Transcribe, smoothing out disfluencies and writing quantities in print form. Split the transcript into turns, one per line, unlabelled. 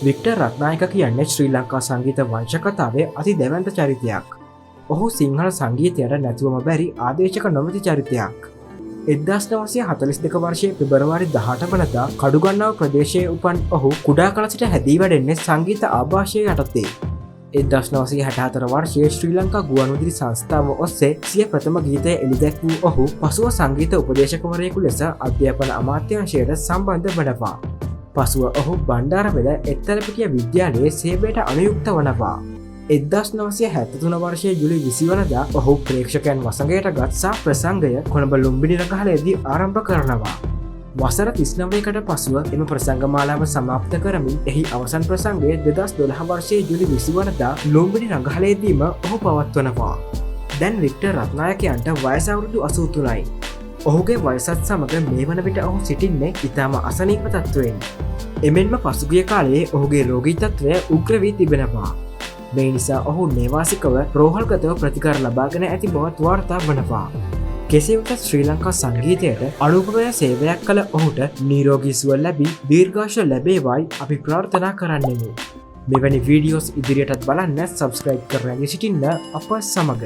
Victor Ratnayake කියන්නේ ශ්‍රී ලංකා සංගීත වංශ කතාවේ අති දැවැන්ත චරිතයක්. ඔහු සිංහල සංගීතයට නැතුවම බැරි ආදේශක නොමැති චරිතයක්. 1942 වර්ෂයේ පෙබරවාරි 18 වනදා කඩුගන්නාව ප්‍රදේශයේ උපන් ඔහු කුඩා කල සිට හැදී වැඩෙන්නේ සංගීත ආභාෂය යටතේ. 1964 වර්ෂයේ ශ්‍රී ලංකා ගුවන්විදුලි සංස්ථාව ඔස්සේ සිය ප්‍රථම ගීතය එළිදැක් වූ ඔහු පසුව සංගීත උපදේශකවරයෙකු ලෙස අධ්‍යාපන අමාත්‍යාංශයට සම්බන්ධ වනවා. පසුව ඔහු බණ්ඩාරවෙල එක්තරපිටිය විද්‍යාලයේ සේවයට අනුයුක්ත වනවා. 1973 වර්ෂයේ ජුලි 20 වනදා ඔහු ප්‍රේක්ෂකයන් වසඟයට ගත් සා ප්‍රසංගය කොළඹ ලුම්බිනි රඟහලේදී ආරම්භ කරනවා. වසර 39කට පසුව එම ප්‍රසංගමාලාව සමාප්ත කරමින් එහි අවසන් ප්‍රසංගය 2012 වර්ෂයේ ජුලි 20 වනදා ලුම්බිනි රඟහලේදීම ඔහු පවත්වනවා. දැන් වික්ටර් රත්නායකයන්ට වයස අවුරුදු 83යි. ඔහුගේ වයසත් සමග මේ වන විට ඔහු සිටින්නේ ඉතාම අසනීප තත්ත්වයෙන්. එමෙන්ම පසුගිය කාලයේ ඔහුගේ රෝගී තත්ත්වය උග්‍ර වී තිබෙනවා. මේ නිසා ඔහු නේවාසිකව රෝහල්ගතව ප්‍රතිකාර ලබාගෙන ඇති බවත් වාර්තා වනවා. කෙසේ වෙතත් ශ්‍රී ලංකා සංගීතයට අනුපමය සේවයක් කළ ඔහුට නිරෝගී සුව ලැබී දීර්ඝාෂ ලැබේවායි අපි ප්‍රාර්ථනා කරන්නෙමු. මෙවැනි වීඩියෝස් ඉදිරියටත් බලන්න සබස්ක්‍රයිබ් කරගෙන සිටින්න අප සමග.